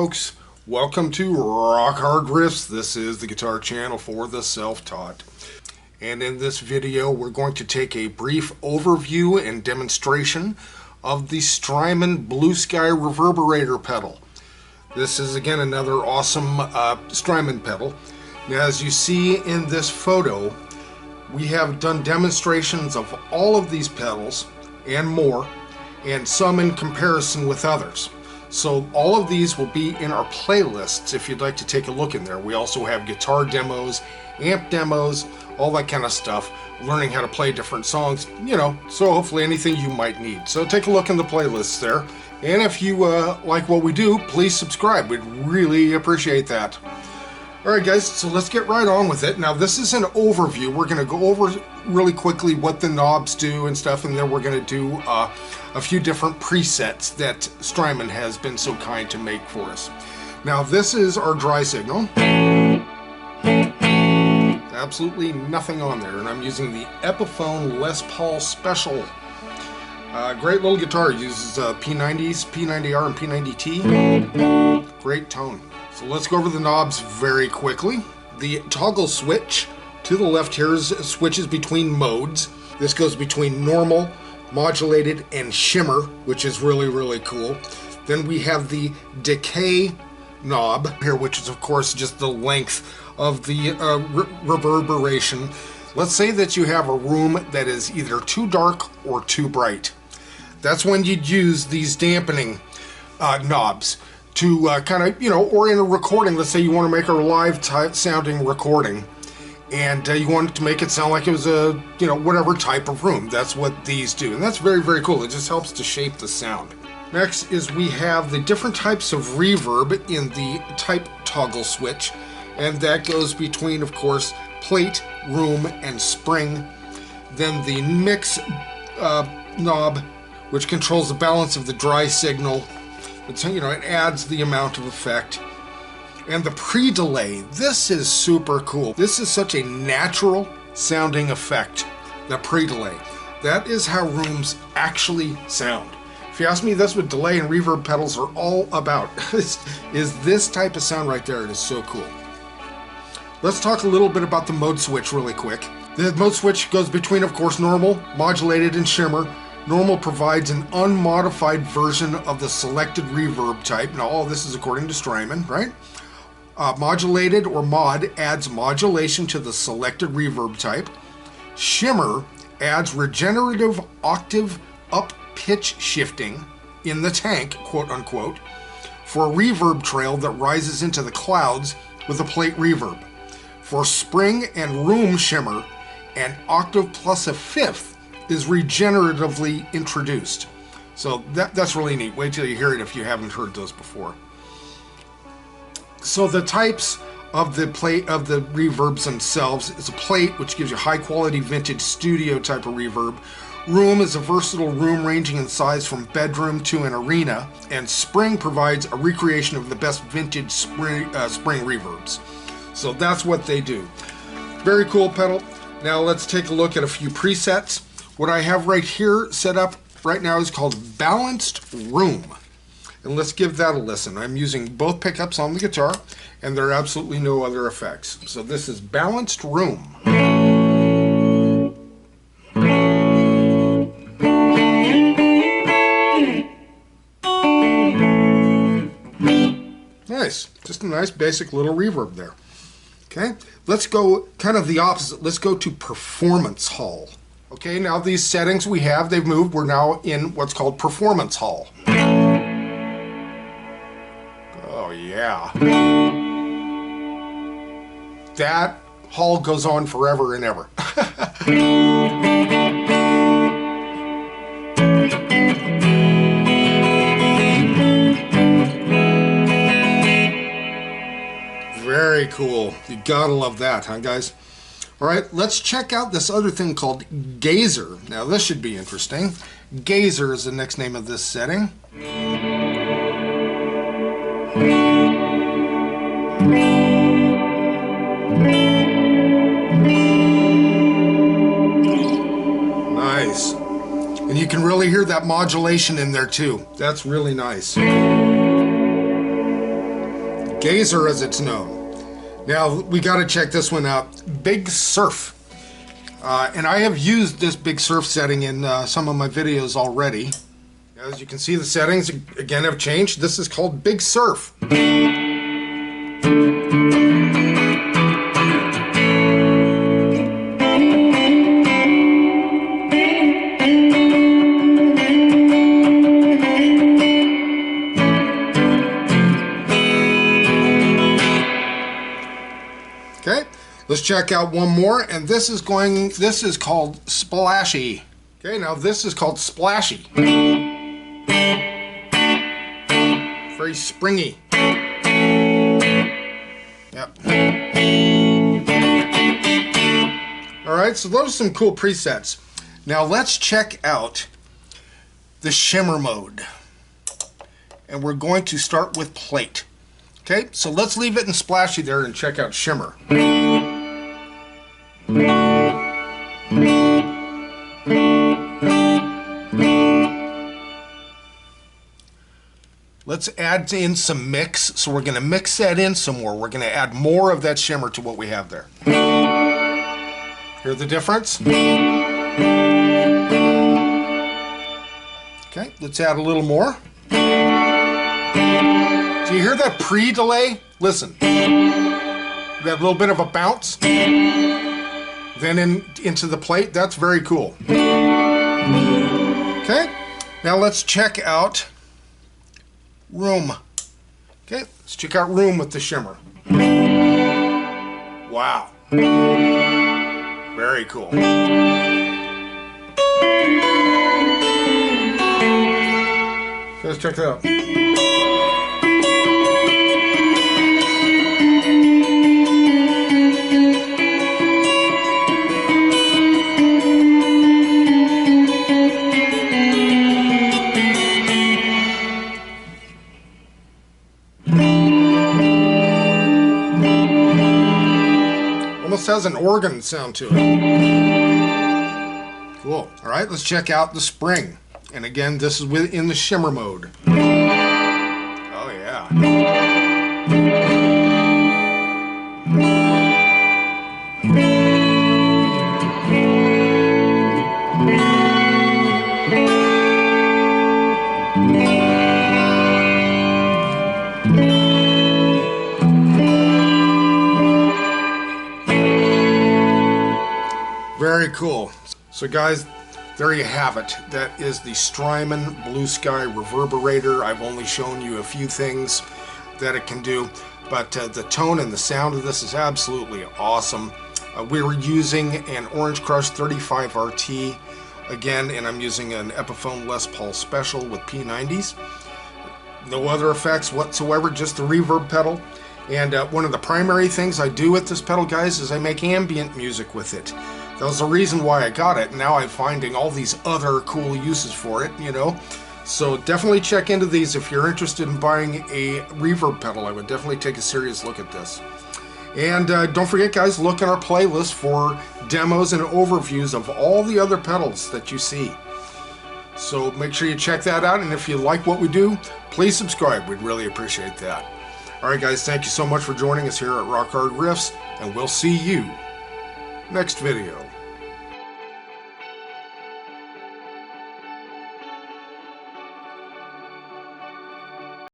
folks, welcome to Rock Hard Riffs. This is the guitar channel for the self-taught. And in this video we're going to take a brief overview and demonstration of the Strymon blueSky Reverberator pedal. This is again another awesome Strymon pedal. Now, as you see in this photo, we have done demonstrations of all of these pedals and more, and some in comparison with others. So all of these will be in our playlists if you'd like to take a look in there. We also have guitar demos, amp demos, all that kind of stuff, learning how to play different songs, you know, so hopefully anything you might need. So take a look in the playlists there. And if you like what we do, please subscribe. We'd really appreciate that. Alright guys, so let's get right on with it. Now this is an overview. We're going to go over really quickly what the knobs do and stuff, and then we're going to do a few different presets that Strymon has been so kind to make for us. Now this is our dry signal. Absolutely nothing on there, and I'm using the Epiphone Les Paul Special. Great little guitar. It uses P90s, P90R and P90T. Great tone. So let's go over the knobs very quickly. The toggle switch to the left here switches between modes. This goes between normal, modulated, and shimmer, which is really cool. Then we have the decay knob here, which is of course just the length of the reverberation. Let's say that you have a room that is either too dark or too bright. That's when you'd use these dampening knobs to kind of, you know, or in a recording. Let's say you want to make a live type sounding recording, and you want to make it sound like it was a, you know, whatever type of room. That's what these do, and that's very cool. It just helps to shape the sound. Next is we have the different types of reverb in the type toggle switch, and that goes between, of course, plate, room, and spring. Then the mix knob, which controls the balance of the dry signal. It's, you know, it adds the amount of effect. And the pre-delay, this is super cool. This is such a natural sounding effect, the pre-delay. That is how rooms actually sound. If you ask me, that's what delay and reverb pedals are all about. is this type of sound right there. It is so cool. Let's talk a little bit about the mode switch really quick. The mode switch goes between, of course, normal, modulated, and shimmer. Normal provides an unmodified version of the selected reverb type. Now all this is according to Strymon, right? Modulated or mod adds modulation to the selected reverb type. Shimmer adds regenerative octave up pitch shifting in the tank, quote unquote, for a reverb trail that rises into the clouds with a plate reverb. For spring and room shimmer, an octave plus a fifth is regeneratively introduced. So that's really neat. Wait till you hear it if you haven't heard those before. So the types of the plate of the reverbs themselves is a plate, which gives you high quality vintage studio type of reverb. Room is a versatile room ranging in size from bedroom to an arena, and spring provides a recreation of the best vintage spring reverbs. So that's what they do. Very cool pedal. Now let's take a look at a few presets. What I have right here set up right now is called Balanced Room. And let's give that a listen. I'm using both pickups on the guitar, and there are absolutely no other effects. So this is Balanced Room. Nice. Just a nice basic little reverb there. Okay, let's go kind of the opposite. Let's go to Performance Hall. Okay, now these settings we have, they've moved. We're now in what's called Performance Hall. Oh yeah. That hall goes on forever and ever. Very cool. You gotta love that, huh guys? Alright, let's check out this other thing called Gazer. Now this should be interesting. Gazer is the next name of this setting. Nice. And you can really hear that modulation in there too. That's really nice. Gazer as it's known. Now we got to check this one out. Big Surf. And I have used this Big Surf setting in some of my videos already. As you can see, the settings again have changed. This is called Big Surf. Okay, let's check out one more, and this is called Splashy. Okay, now this is called Splashy. Very springy. Yep. Alright, so those are some cool presets. Now let's check out the Shimmer mode. And we're going to start with plate. Okay, so let's leave it in Splashy there and check out Shimmer. Let's add in some mix, so we're going to mix that in some more. We're going to add more of that shimmer to what we have there. Hear the difference? Okay, let's add a little more. Do you hear that pre-delay? Listen. That little bit of a bounce. Then into the plate. That's very cool. Okay, now let's check out Room. Okay, let's check out Room with the Shimmer. Wow. Very cool. Let's check that out. Almost has an organ sound to it. Cool. All right, let's check out the spring. And again, this is in the Shimmer mode. Oh yeah. Very cool. So guys, there you have it. That is the Strymon blueSky Reverberator. I've only shown you a few things that it can do, but the tone and the sound of this is absolutely awesome. We were using an Orange Crush 35 RT again, and I'm using an Epiphone Les Paul Special with P90s. No other effects whatsoever, just the reverb pedal. And one of the primary things I do with this pedal, guys, is I make ambient music with it. That was the reason why I got it. Now I'm finding all these other cool uses for it, you know. So definitely check into these if you're interested in buying a reverb pedal. I would definitely take a serious look at this. And don't forget, guys, look at our playlist for demos and overviews of all the other pedals that you see. So make sure you check that out. And if you like what we do, please subscribe. We'd really appreciate that. Alright guys, thank you so much for joining us here at Rock Hard Riffs, and we'll see you next video.